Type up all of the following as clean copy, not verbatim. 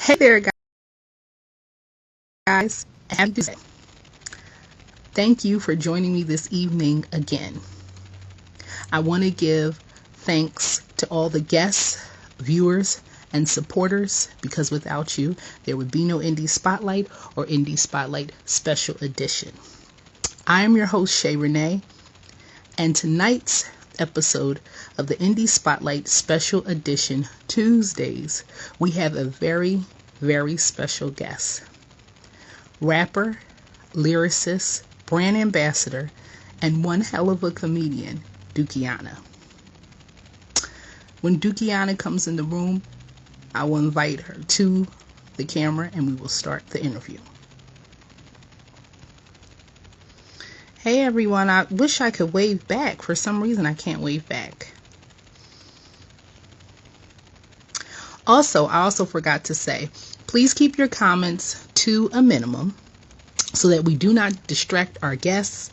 Hey there, guys. Happy Tuesday. Thank you for joining me this evening again. I want to give thanks to all the guests, viewers, and supporters because without you, there would be no Indie Spotlight or Indie Spotlight Special Edition. I am your host, Shayrenee, and tonight's episode of the Indie Spotlight Special Edition Tuesdays, we have a very, very special guest. Rapper, lyricist, brand ambassador, and one hell of a comedian, Dookieana. When Dookieana comes in the room, I will invite her to the camera and we will start the interview. Hey everyone, I wish I could wave back. For some reason, I can't wave back. I also forgot to say, please keep your comments to a minimum so that we do not distract our guests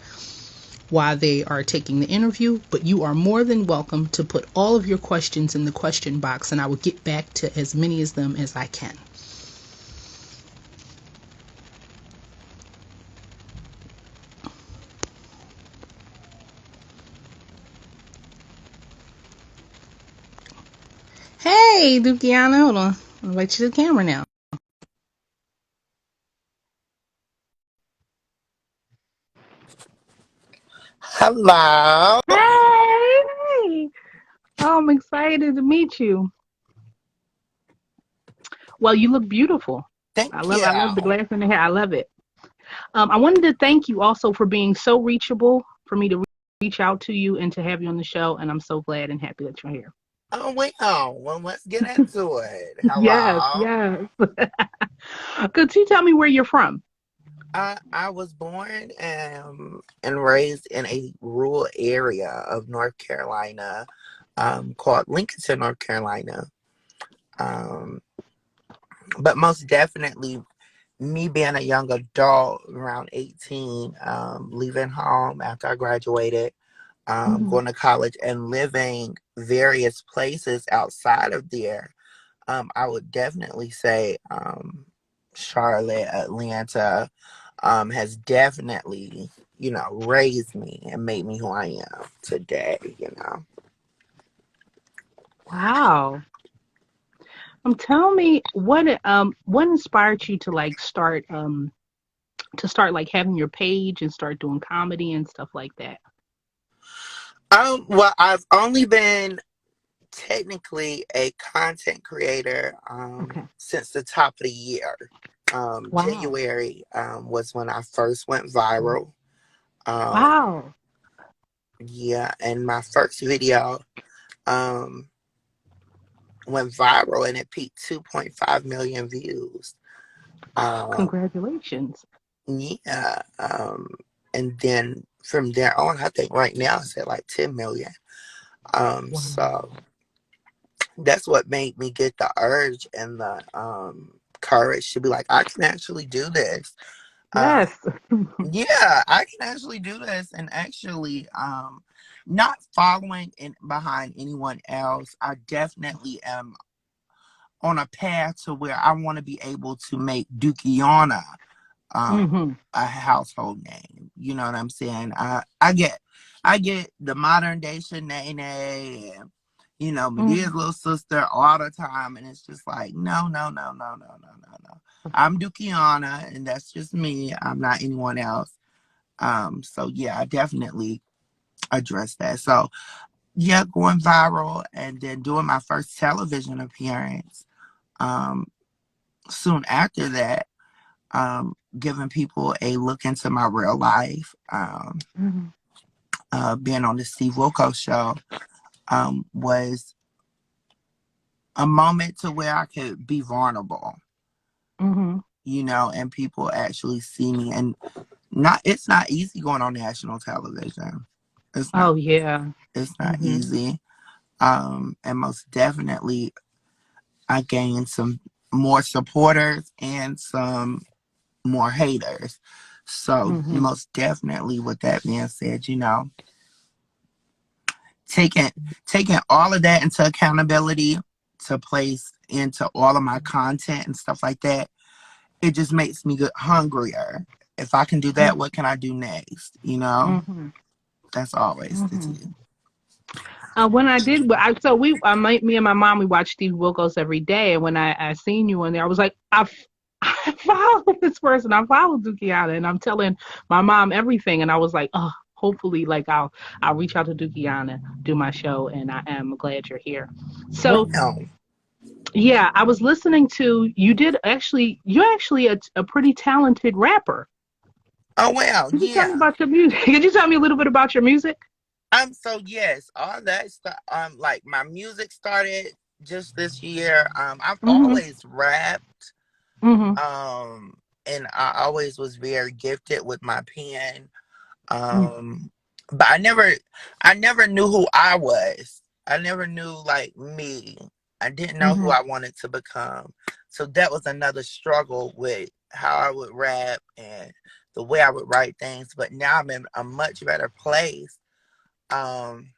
while they are taking the interview, but you are more than welcome to put all of your questions in the question box and I will get back to as many of them as I can. Hey, Dookieana, hold on. I'll invite you to the camera now. Hello. Hey! Oh, I'm excited to meet you. Well, you look beautiful. Thank I you. love the glass in the hair. I love it. I wanted to thank you also for being so reachable for me to reach out to you and to have you on the show. And I'm so glad and happy that you're here. Oh, well, let's get into it. Yes, Hello. yes. Could you tell me where you're from? I was born and raised in a rural area of North Carolina, called Lincolnton, North Carolina. Um, but most definitely, me being a young adult around 18, leaving home after I graduated, Mm-hmm. going to college and living various places outside of there. I would definitely say Charlotte, Atlanta has definitely, raised me and made me who I am today. Wow. Tell me what inspired you to start like having your page and start doing comedy and stuff like that. Well, I've only been technically a content creator Okay. since the top of the year. Wow. January was when I first went viral. Um, Wow. yeah, and my first video um, went viral and it peaked 2.5 million views. Um, Congratulations. yeah, and then from there on, I think right now it's at like 10 million. So Wow. that's what made me get the urge and the courage to be like, I can actually do this. Uh, Yes. yeah, I can actually do this and actually not following in behind anyone else. I definitely am on a path to where I want to be able to make Dookieana Mm-hmm. a household name. You know what I'm saying? I get the modern day Shayrenee and Medea's Mm-hmm. little sister all the time, and it's just like no, no, no, no, no, no, no, no. I'm Dookieana, and that's just me. I'm not anyone else. So yeah, I definitely address that. So yeah, going viral and then doing my first television appearance. Um, Soon after that, giving people a look into my real life. Mm-hmm. Being on the Steve Wilkos show was a moment to where I could be vulnerable, Mm-hmm. and people actually see me. And it's not easy going on national television. It's not. Oh yeah. It's not Mm-hmm. easy. And most definitely, I gained some more supporters and some more haters. So Mm-hmm. most definitely, with that being said, taking taking all of that into accountability, to place into all of my content and stuff like that, it just makes me get hungrier. If I can do that, what can I do next? You know, Mm-hmm. that's always the Mm-hmm. key. When I did, me and my mom, we watched Steve Wilkos every day. And when I seen you on there, I was like, I follow this person. I follow Dookieana, and I'm telling my mom everything. And I was like, oh, hopefully, like I'll reach out to Dookieana, do my show, and I am glad you're here. So Well, yeah, I was listening to you. You're actually a pretty talented rapper. oh well, Could you tell me yeah. about your music? Could you tell me a little bit about your music? So yes, all that stuff. Like my music started just this year. I've Mm-hmm. always rapped. Mm-hmm. And I always was very gifted with my pen. Mm-hmm. Um, but I never knew who I was. I never knew like me. I didn't know who Mm-hmm. I wanted to become. So that was another struggle with how I would rap and the way I would write things. But now I'm in a much better place. Um,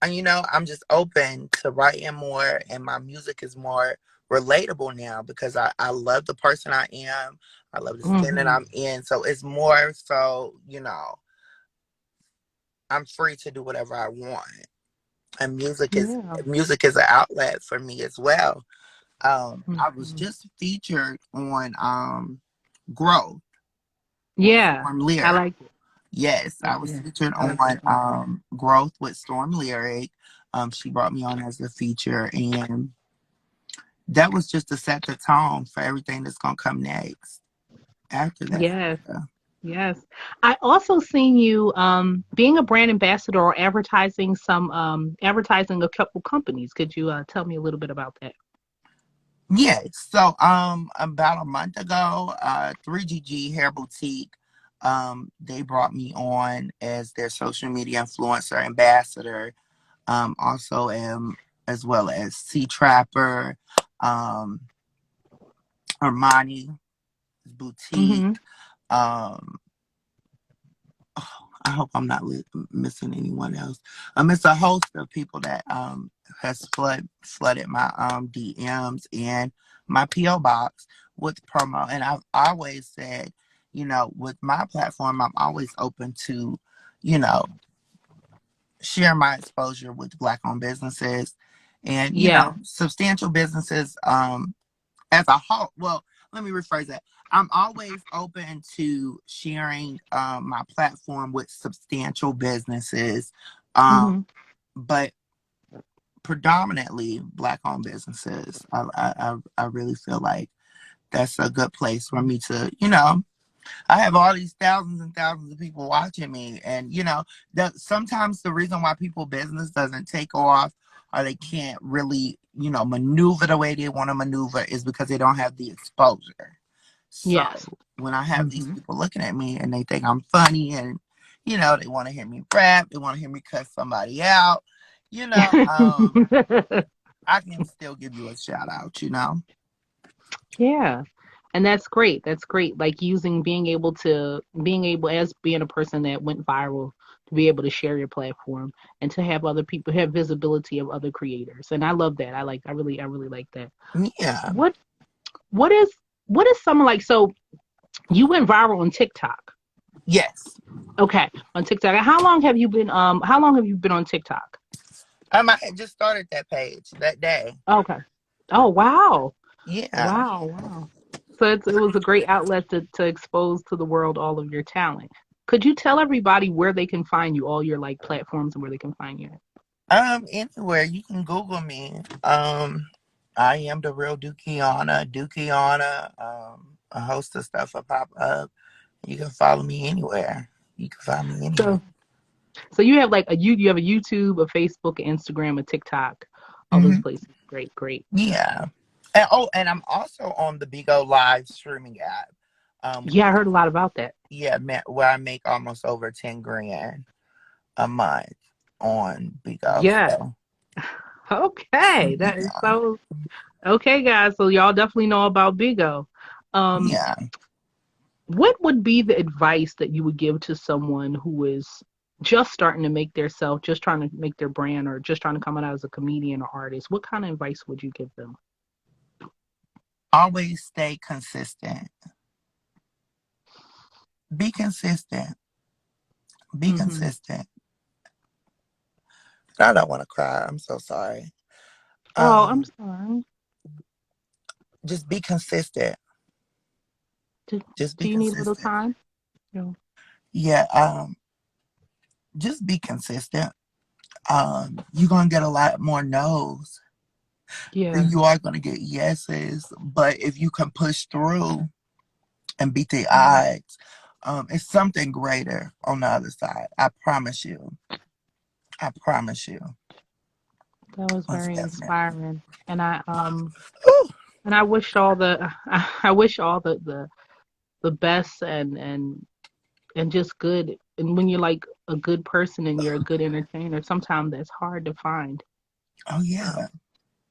and I'm just open to writing more, and my music is more relatable now because I love the person I am. I love the skin that Mm-hmm. I'm in. So it's more so, I'm free to do whatever I want. And Yeah. music is an outlet for me as well. I was Mm-hmm. just featured on Growth with Yeah, Storm I Lyric. like it. Yes, I was Yeah, featured I like that on song. Growth with Storm Lyric. She brought me on as a feature, and that was just to set the tone for everything that's gonna come next after that. Yes, Yeah. yes. I also seen you being a brand ambassador or advertising a couple companies. Could you tell me a little bit about that? Yes. So about a month ago, 3GG Hair Boutique, they brought me on as their social media influencer ambassador. Also am as well as Sea Trapper, um, Armani Boutique. Mm-hmm. Um, I hope I'm not missing anyone else. It's a host of people that has flooded my DMs and my PO box with promo. And I've always said, with my platform, I'm always open to, you know, share my exposure with Black-owned businesses and Yeah. substantial businesses as a whole. Well, let me rephrase that. I'm always open to sharing my platform with substantial businesses, um, Mm-hmm. but predominantly Black-owned businesses. I really feel like that's a good place for me to, I have all these thousands and thousands of people watching me, and that sometimes the reason why people business doesn't take off or they can't really maneuver the way they want to maneuver is because they don't have the exposure. Yes. So when I have these Mm-hmm. people looking at me and they think I'm funny and they want to hear me rap, they want to hear me cuss somebody out, you know, um, I can still give you a shout out. Yeah. And that's great. That's great. Like using being able as being a person that went viral to be able to share your platform and to have other people have visibility of other creators. And I love that. I really like that. Yeah. What what is what is someone like so you went viral on TikTok. Yes. Okay, on TikTok. And how long have you been on TikTok? I had just started that page that day. Okay. Oh wow. Yeah. Wow, wow. So it was a great outlet to expose to the world all of your talent. Could you tell everybody where they can find you, all your like platforms and where they can find you? Anywhere you can Google me. I am the real Dookieana. Dookieana. A host of stuff will pop up. You can follow me anywhere. You can find me anywhere. So so you have like you have a YouTube, a Facebook, an Instagram, a TikTok, all those Hmm. places. Great, great. Yeah. And I'm also on the Bigo Live streaming app. Yeah, I heard a lot about that. Yeah, where I make almost over 10 grand a month on Bigo. Yeah. So Okay. That is yeah, so okay, guys. So y'all definitely know about Bigo. Um, yeah. what would be the advice that you would give to someone who is just starting to make their self, just trying to make their brand, or just trying to come out as a comedian or artist, what kind of advice would you give them? Always stay consistent. Be consistent. Be Hmm. consistent. I don't want to cry. I'm so sorry. Oh, I'm Um, sorry. just be consistent. Do, Just do be you need a little consistent. time? No. Yeah. Just be consistent. You're gonna get a lot more no's than Yeah. you are gonna get yeses. But if you can push through and beat the Mm, odds, it's something greater on the other side. I promise you. I promise you. that was Most very definitely. inspiring. And Ooh, I wish all the I wish all the best and just good. And when you're like a good person and you're a good entertainer, sometimes that's hard to find. oh yeah. Um,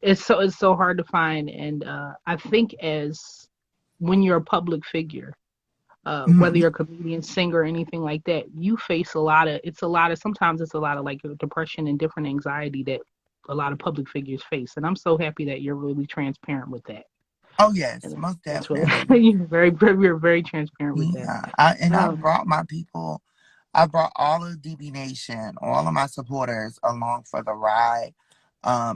it's so hard to find, and I think as when you're a public figure, whether Mhm. you're a comedian, singer, or anything like that, you face a lot of sometimes it's a lot of like depression and different anxiety that a lot of public figures face. And I'm so happy that you're really transparent with that. Oh yes, And most that's really definitely. you're very transparent with that. Yeah. I Um, brought my people. I brought all of DB Nation, all of my supporters along for the ride.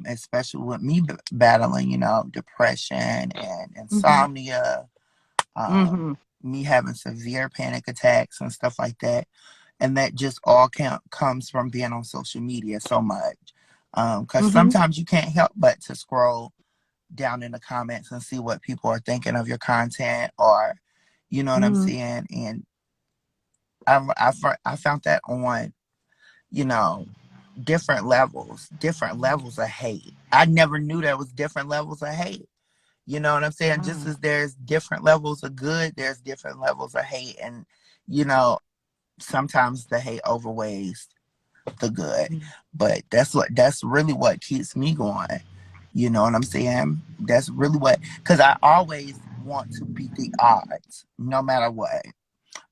Especially with me battling, depression and mhm, insomnia, um, mhm, me having severe panic attacks and stuff like that. And that just all comes from being on social media so much. Because mhm, sometimes you can't help but to scroll down in the comments and see what people are thinking of your content, or you know what I'm mhm, saying. And I found that on, you know different levels of hate. I never knew there was different levels of hate. You know what I'm saying? Just wow, as there's different levels of good, there's different levels of hate. And you know sometimes the hate overweighs the good. mhm, But that's really what keeps me going. You know what I'm saying? That's really what, because I always want to beat the odds no matter what.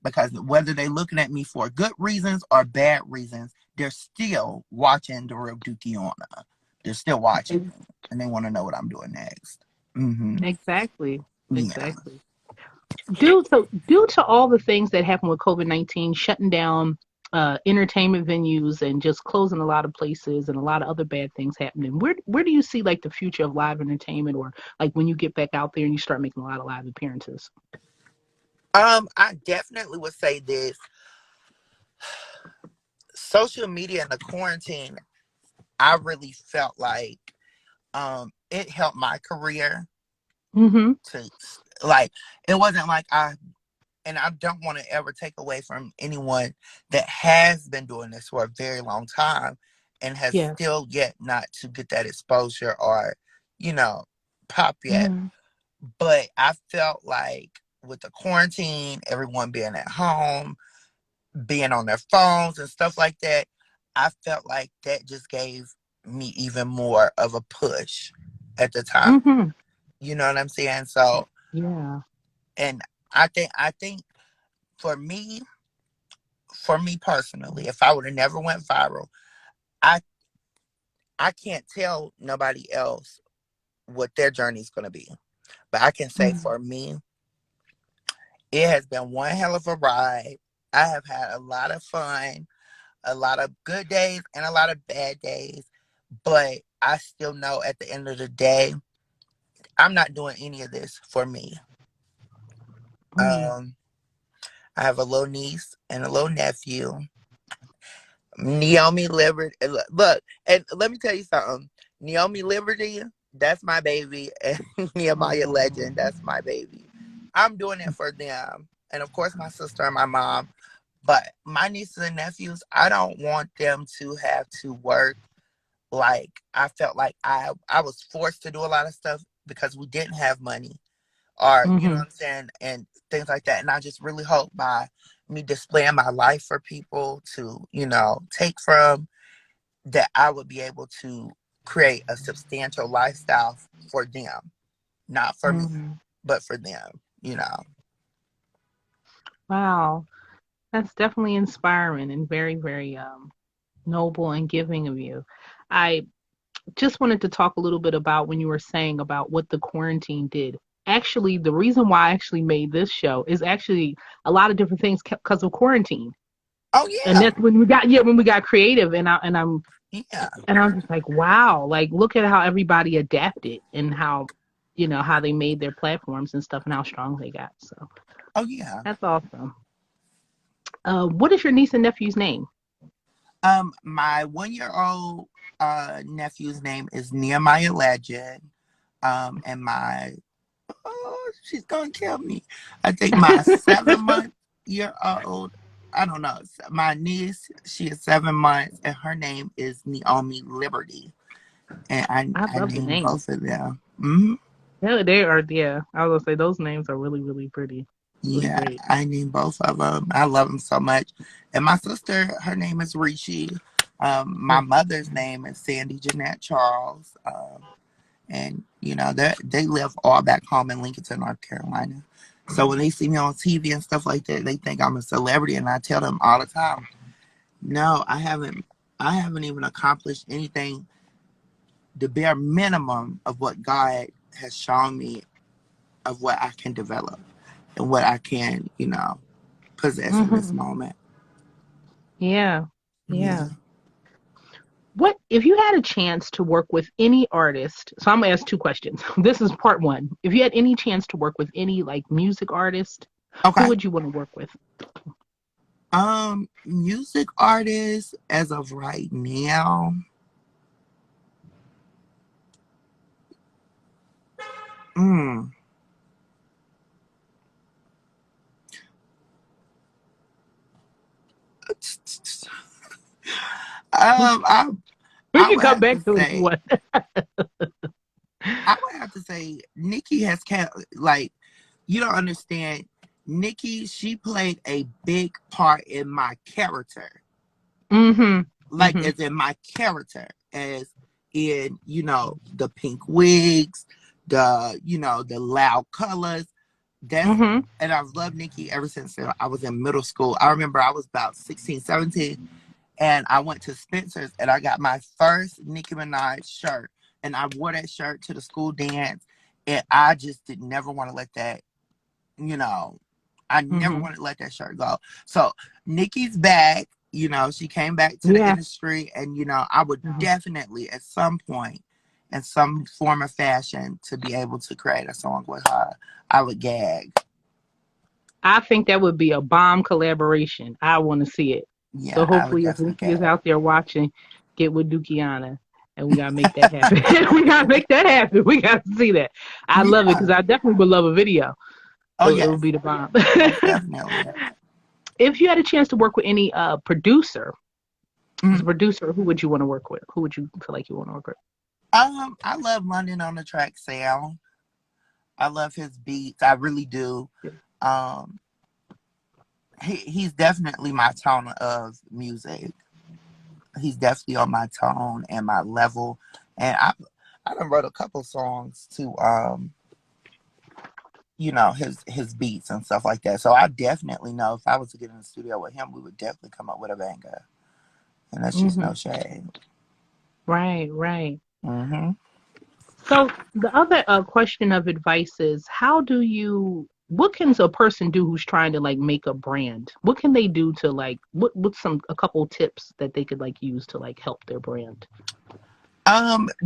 Because whether they're looking at me for good reasons or bad reasons, they're still watching the real Dookieana. They're still watching Ex- me, and they want to know what I'm doing next. Hmm. exactly, Yeah. exactly. Due to all the things that happened with COVID-19, shutting down entertainment venues and just closing a lot of places and a lot of other bad things happening, where do you see like the future of live entertainment, or like when you get back out there and you start making a lot of live appearances? I definitely would say this: social media and the quarantine. I really felt like it helped my career Mm-hmm. to, like, it wasn't like and I don't want to ever take away from anyone that has been doing this for a very long time and has Yes. still yet not to get that exposure or, you know, pop yet. Mm-hmm. But I felt like with the quarantine, everyone being at home, being on their phones and stuff like that, I felt like that just gave me even more of a push at the time. Mm-hmm. You know what I'm saying? So, Yeah. and I think for me, for me personally, if I would have never went viral, I I can't tell nobody else what their journey is going to be. But I can say Mm-hmm. for me, it has been one hell of a ride. I have had a lot of fun, a lot of good days and a lot of bad days. But I still know at the end of the day, I'm not doing any of this for me. Mm-hmm. Um, I have a little niece and a little nephew. Naomi Liberty. Look, and let me tell you something. Naomi Liberty, that's my baby. And Nehemiah Legend, Oh. that's my baby. I'm doing it for them. And of course, my sister and my mom. But my nieces and nephews, I don't want them to have to work. Like, I felt like I was forced to do a lot of stuff because we didn't have money, or you know Mm-hmm. what I'm saying, and things like that. And I just really hope by me displaying my life for people to, take from, that I would be able to create a substantial lifestyle for them, not for me, Mm-hmm. but for them. Wow. That's definitely inspiring and very, very noble and giving of you. I just wanted to talk a little bit about when you were saying about what the quarantine did. Actually, the reason why I actually made this show is actually a lot of different things because of quarantine. Oh And yeah, that's when we got, yeah, when we got creative, yeah, and I'm just like, wow, like look at how everybody adapted and how, how they made their platforms and stuff and how strong they got. So oh yeah. that's awesome. What is your niece and nephew's name? My 1 year old nephew's name is Nehemiah Legend. And my she's gonna kill me. I think my 7 month year old, I don't know. My niece, she is 7 months, and her name is Naomi Liberty. And I I love the named names. both of them. Hmm. They are, yeah. I was gonna say those names are really, really pretty, really Yeah, great. I named both of them. I love them so much. And my sister, her name is Rishi. My mother's name is Sandy Jeanette Charles. And they live all back home in Lincoln, North Carolina. So when they see me on TV and stuff like that, they think I'm a celebrity, and I tell them all the time, no, I haven't. I haven't even accomplished anything, the bare minimum of what God has shown me of what I can develop and what I can, possess in this Hmm. moment. Yeah, Yeah. yeah. What if you had a chance to work with any artist? So I'm gonna ask two questions. This is part one. If you had any chance to work with any like music artist, who Okay. would you want to work with? Music artist as of right now. Mm. I We I can would come have to back to it if you say want. Nikki has like, you don't understand. Nikki, she played a big part in my character, Hmm. like Hmm. as in my character, as in the pink wigs, the loud colors. That's Hmm. And I've loved Nikki ever since I was in middle school. I remember I was about 16, 17, and I went to Spencer's and I got my first Nicki Minaj shirt, and I wore that shirt to the school dance, and I just did never want to let that, you know, I never Hmm. wanted to let that shirt go. So Nikki's back. She came back to the Yeah. industry, and I would Hmm. definitely at some point, in some form or fashion, to be able to create a song with her. I would gag. I think that would be a bomb collaboration. I want to see it. So Yeah, I would hopefully, if definitely Nikki is gag. out there watching, get with Dookieana, and we gotta make that happen. We gotta make that happen. We gotta see that. I love it Yeah. because I definitely would love a video. Oh It would yes, be the bomb. most definitely. If you had a chance to work with any producer, as a Mhm. producer, who would you want to work with? Who would you feel like you want to work with? I love London on the Track sound. I love his beats. I really do. Um, he's definitely my tone of music. He's definitely on my tone and my level. And I done wrote a couple songs to his beats and stuff like that. So I definitely know if I was to get in the studio with him, we would definitely come up with a banger. And that's just Hmm. no shade. Right, right. Hmm. So the other question of advice is, what can a person do who's trying to like make a brand? What can they do to like, what's a couple tips that they could like use to like help their brand?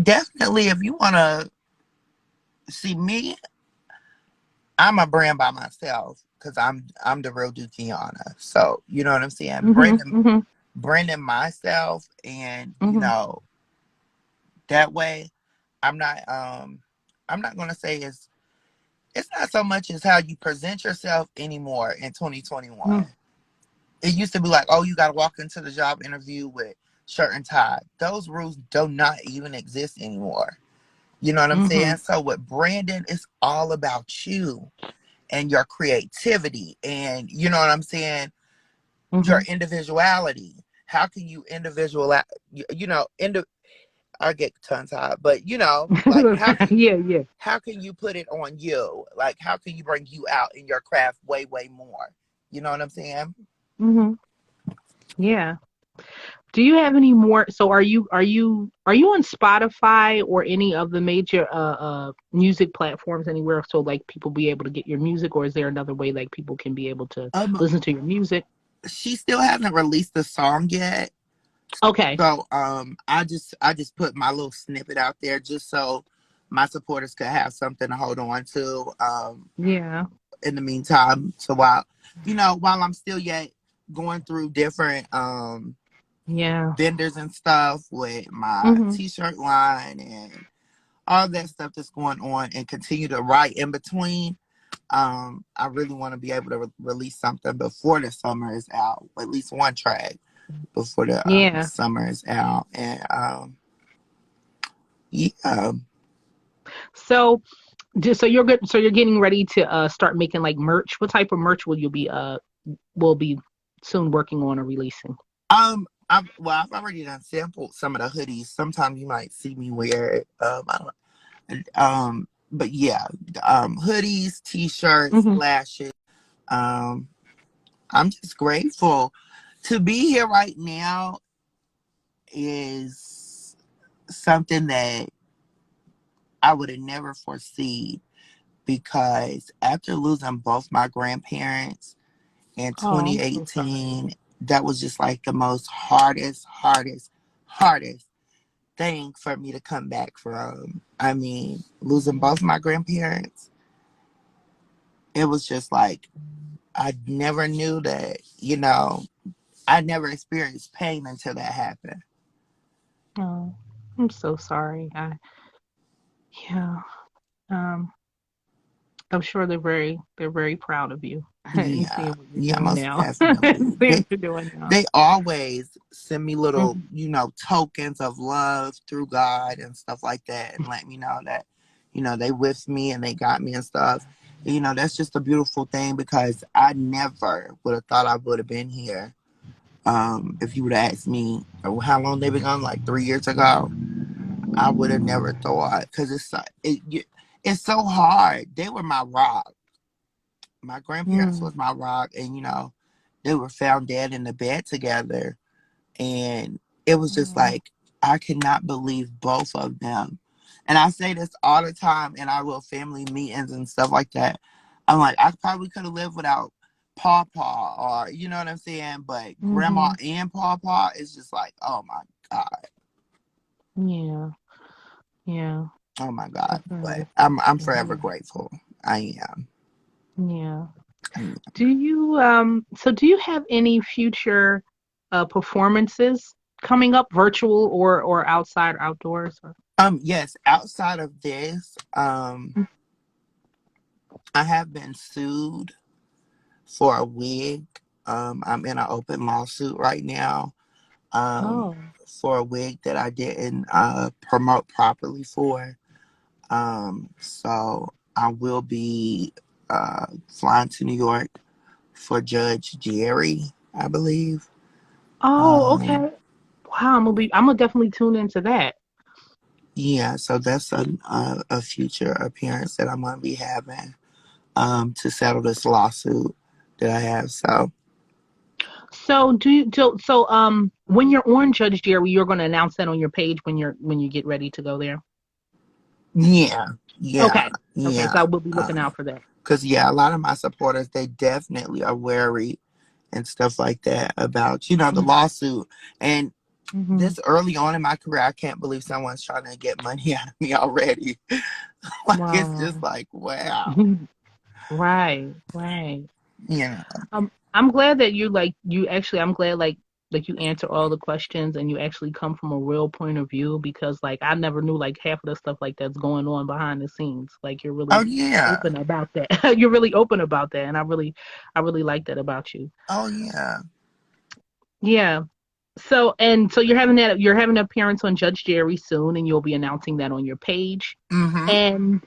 Definitely if you wanna see me, I'm a brand by myself because I'm the real Dookieana. So you know what I'm saying? Hmm. Hmm. Branding myself, and Hmm. that way I'm not I'm not gonna say it's not so much as how you present yourself anymore in 2021. It used to be like, oh, you gotta walk into the job interview with shirt and tie. Those rules do not even exist anymore. You know what I'm Hmm. saying? So with branding, it's all about you and your creativity, and you know what I'm saying, your Hmm. individuality. How can you individualize, you know indi- I get tongue tied, but like Yeah, yeah. how can you put it on you, like how can you bring you out in your craft way more, you know what I'm saying? Hmm. Yeah. Do you have any more? So are you on Spotify or any of the major music platforms anywhere so like people be able to get your music, or is there another way like people can be able to Um, listen to your music? she still hasn't released the song yet. Okay. So I just put my little snippet out there just so my supporters could have something to hold on to Yeah. in the meantime. So while I'm still yet going through different Yeah. vendors and stuff with my Mhm. t-shirt line and all that stuff that's going on and continue to write in between. I really want to be able to release something before the summer is out, at least one track before the Yeah. summer is out. And yeah, So just so you're good, so you're getting ready to start making like merch. What type of merch will you be will be soon working on or releasing? I've already done sampled some of the hoodies. Sometimes you might see me wear it. I don't, but yeah, hoodies, t-shirts, Mhm. lashes. Um, I'm just grateful to be here right now. Is something that I would have never foreseen because after losing both my grandparents in Oh, I'm so sorry. 2018, that was just like the most hardest thing for me to come back from. I mean, losing Yeah. both my grandparents, it was just like I never knew that, I never experienced pain until that happened. Oh, I'm so sorry. Yeah. Um, I'm sure they're very proud of you and Yeah, seeing what you're yeah, doing most now. definitely. Seeing what you're doing now. They always send me little, Mhm. tokens of love through God and stuff like that and let me know that, they with me and they got me and stuff. That's just a beautiful thing because I never would have thought I would have been here. If you would have asked me how long they've been gone, like 3 years ago, I would have never thought because it's so hard. They were my rock. My grandparents Mm. was my rock, and they were found dead in the bed together, and it was just Oh. like I could not believe both of them. And I say this all the time in our little family meetings and stuff like that. I'm like, I probably could have lived without Pawpaw, or you know what I'm saying, but Grandma Hmm. and Pawpaw is just like, oh my god, Yeah. Yeah. oh my god. I can But I'm understand. forever Yeah. grateful. I am. Yeah. I am. Do you have any future performances coming up, virtual or outside or outdoors? Or? Yes. Outside of this, I have been sued for a wig. I'm in an open lawsuit right now Oh. for a wig that I didn't promote properly for. So I will be flying to New York for Judge Jerry, I believe. Oh, Um, okay. Wow, I'm gonna definitely tune into that. yeah, so that's a future appearance that I'm going to be having to settle this lawsuit that I have. So So when you're on Judge Jerry, you're going to announce that on your page when you get ready to go there. yeah, yeah, Okay. Okay. So yeah. I will be looking out for that. Because yeah, a lot of my supporters they definitely are worried and stuff like that about the lawsuit. And Mm-hmm. this early on in my career, I can't believe someone's trying to get money out of me already. Like it's just Wow. like wow, Right. Right. you know. I'm glad that I'm glad like you answer all the questions and you actually come from a real point of view because like I never knew like half of the stuff like that's going on behind the scenes. Like you're Oh really yeah, open about that. You're really open about that and I really like that about you. oh yeah. Yeah. So you're having an appearance on Judge Jerry soon and you'll be announcing that on your page. Mm-hmm. And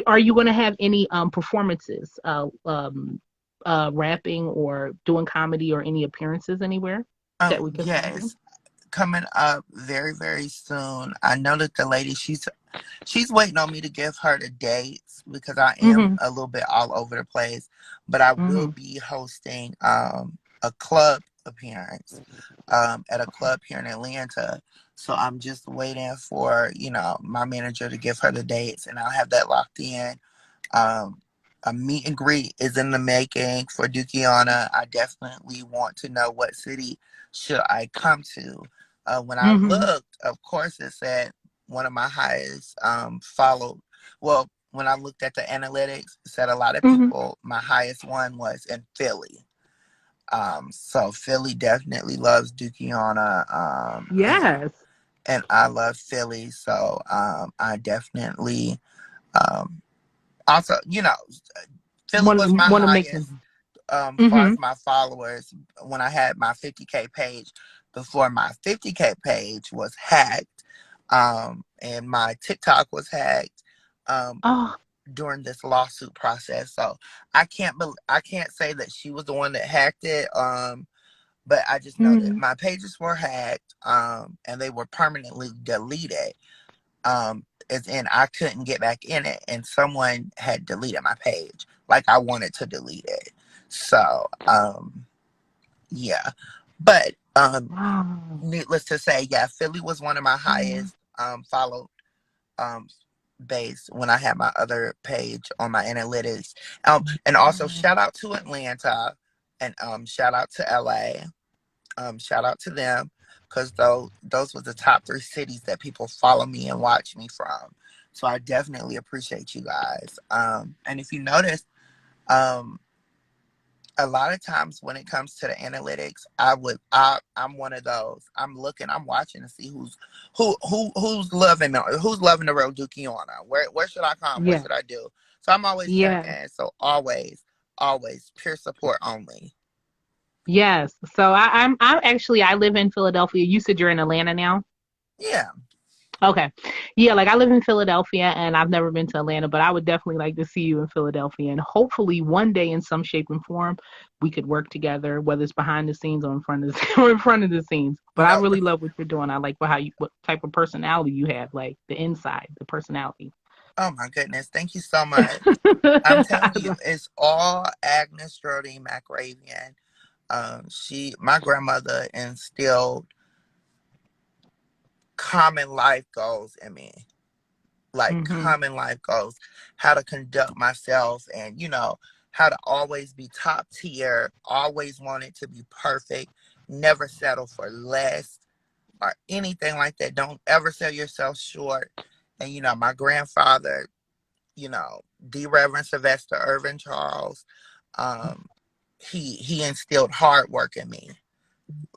are you going to have any performances, rapping or doing comedy or any appearances anywhere that we could find you? Yes, coming up very very soon. I know that the lady she's waiting on me to give her the dates because I am Mm-hmm. a little bit all over the place. But I will Mm-hmm. be hosting a club appearance at a club here in Atlanta. So I'm just waiting for, my manager to give her the dates, and I'll have that locked in. Um, a meet and greet is in the making for Dookieana. I definitely want to know what city should I come to. When I Mm-hmm. looked, of course, it said one of my highest followed. Well, when I looked at the analytics, it said a lot of Mm-hmm. people. My highest one was in Philly. So Philly definitely loves Dookieana. Yes. And I love Philly, so I definitely um also, Philly was my Want to make highest them. far Mm-hmm. as my followers when I had my 50K page before my 50K page was hacked. And my TikTok was hacked Oh. during this lawsuit process. So I can't say that she was the one that hacked it. But I just know that Mm-hmm. my pages were hacked, and they were permanently deleted. As in I couldn't get back in it, and someone had deleted my page, like I wanted to delete it. So, yeah. But Wow. needless to say, yeah, Philly was one of my Mm-hmm. highest followed um base when I had my other page on my analytics. And also shout out to Atlanta, and shout out to LA. Shout out to them, because those were the top three cities that people follow me and watch me from. So I definitely appreciate you guys. And if you notice, um, a lot of times when it comes to the analytics, I'm one of those. I'm watching to see who's loving the road Dookieana. Where should I come? What Yeah. should I do? So I'm always Yeah. checking. So always pure support only. Yes. So I'm actually I live in Philadelphia. You said you're in Atlanta now? Yeah. Okay. Yeah, like I live in Philadelphia and I've never been to Atlanta, but I would definitely like to see you in Philadelphia. And hopefully one day in some shape and form we could work together, whether it's behind the scenes or in front of or in front of the scenes. But I No. really love what you're doing. I like what type of personality you have, like the inside, the personality. Oh my goodness. Thank you so much. I'm telling you, it's all Agnes Strode McRaven. My grandmother instilled common life goals in me, like Mhm. common life goals, how to conduct myself, and how to always be top tier, always want it to be perfect, never settle for less or anything like that. Don't ever sell yourself short. And my grandfather, the Reverend Sylvester Irvin Charles, um, he instilled hard work in me,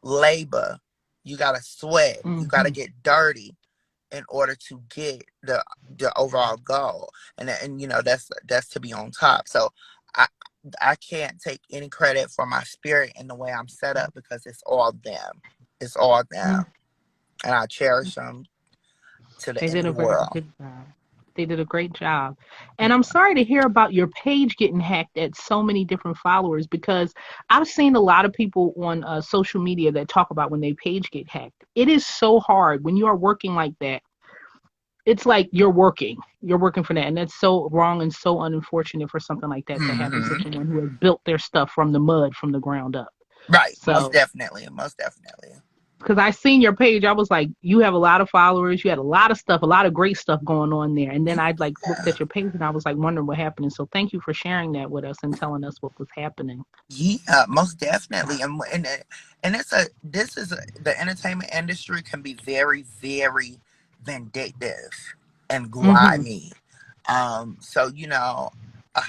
labor. You gotta sweat. You gotta Mhm. get dirty in order to get the overall goal, and that's to be on top. So I I can't take any credit for my spirit and the way I'm set up, because it's all them. It's all them, and I cherish them to the They end did of a the very world. good job. They did a great job. And I'm sorry to hear about your page getting hacked at so many different followers because I've seen a lot of people on social media that talk about when their page get hacked. It is so hard when you are working like that. It's like you're working. You're working for that. And that's so wrong and so unfortunate for something like that to happen to Hmm. someone who has built their stuff from the mud, from the ground up. Right, most So definitely, most definitely. because I seen your page, I was like, you have a lot of followers, you had a lot of stuff, a lot of great stuff going on there. And then I like looked Yeah. at your page and I was like wondering what happened. And so thank you for sharing that with us and telling us what was happening. Yeah, most definitely, and the entertainment industry can be very, very vindictive and Mm-hmm. grimy. So uh,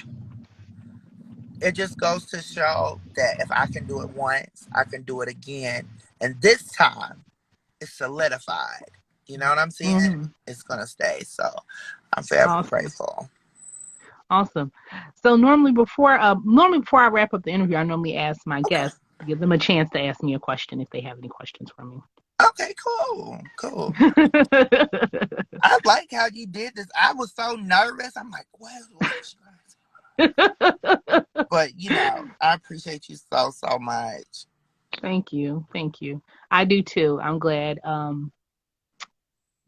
it just goes to show that if I can do it once, I can do it again, and this time it's solidified. You know what I'm saying? Mm-hmm. It's gonna stay. So I'm forever Awesome. grateful. Awesome. So normally before I wrap up the interview, I normally ask my Okay. guests, give them a chance to ask me a question if they have any questions for me. Okay. Cool. Cool. I like how you did this. I was so nervous. I'm like, what is she gonna say? But I appreciate you so, so much. Thank you. Thank you. I do too. I'm glad.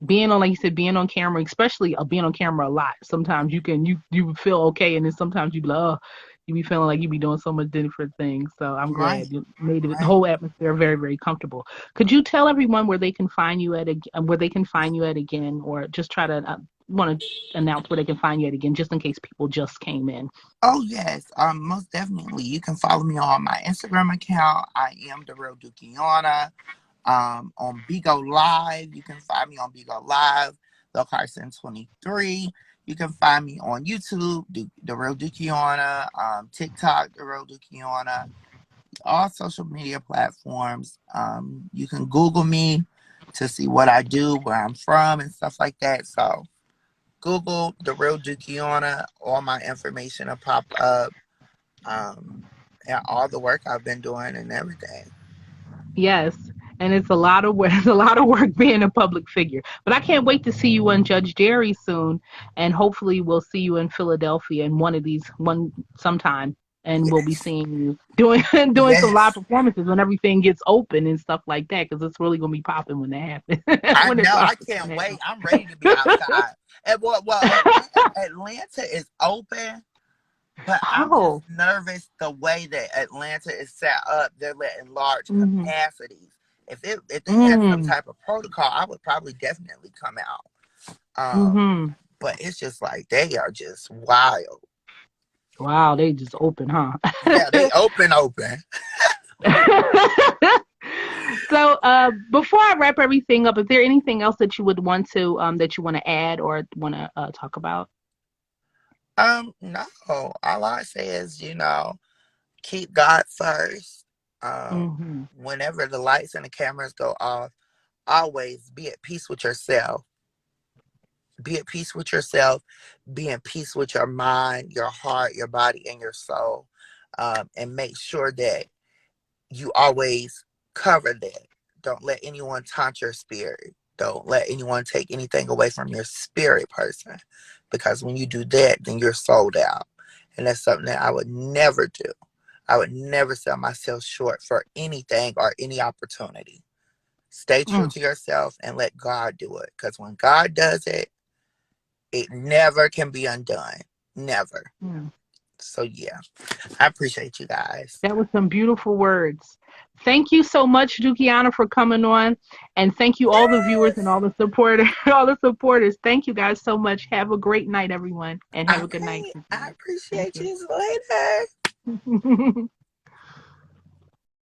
Being on, like you said, being on camera, especially being on camera a lot. Sometimes you feel okay, and then sometimes you be like, oh. You be feeling like you be doing so much different things. So I'm Right, glad you made it, the right. whole atmosphere very, very comfortable. Could you tell everyone where they can find you where they can find you at again, or just try to want to announce where they can find you at again, just in case people just came in? Oh yes, most definitely. You can follow me on my Instagram account. I am the real Dookieana. On Bigo Live, you can find me on Bigo Live, the Carson 23. You can find me on YouTube, the real Dookieana, TikTok, the real Dookieana, all social media platforms. You can Google me to see what I do, where I'm from, and stuff like that. So Google the real Dookieana, all my information will pop up, and all the work I've been doing and everything. Yes, and it's a lot of work. It's a lot of work being a public figure. But I can't wait to see you on Judge Jerry soon, and hopefully we'll see you in Philadelphia in one sometime, and we'll be Yes, seeing you doing doing some live yes. performances when everything gets open and stuff like that. Because it's really gonna be popping when that happens. I when it's know. one I hundred can't percent wait. I'm ready to be out. outside. And Atlanta is open, but I'm just Oh. nervous the way that Atlanta is set up. They're letting large Mhm. capacities. If they had some Mm. type of protocol, I would probably definitely come out. Mhm. But it's just like they are just wild. Wow, they just open, huh? Yeah, they open. So, before I wrap everything up, is there anything else that you would want to that you want to add or want to talk about? No. All I say is, keep God first. Hmm. Whenever the lights and the cameras go off, always be at peace with yourself. Be at peace with yourself. Be in peace with your mind, your heart, your body, and your soul. And make sure that you always cover that. Don't let anyone taunt your spirit. Don't let anyone take anything away from your spirit person. Because when you do that, then you're sold out. And that's something that I would never do. I would never sell myself short for anything or any opportunity. Stay true Mm. to yourself and let God do it. Because when God does it, it never can be undone. Never. Mm. So, yeah, I appreciate you guys. That was some beautiful words. Thank you so much, Dukiana, for coming on, and thank you all the viewers and Yes. all the supporters. All the supporters. Thank you guys so much. Have a great night, everyone, and have All a good night. right. I Thank appreciate you. you later.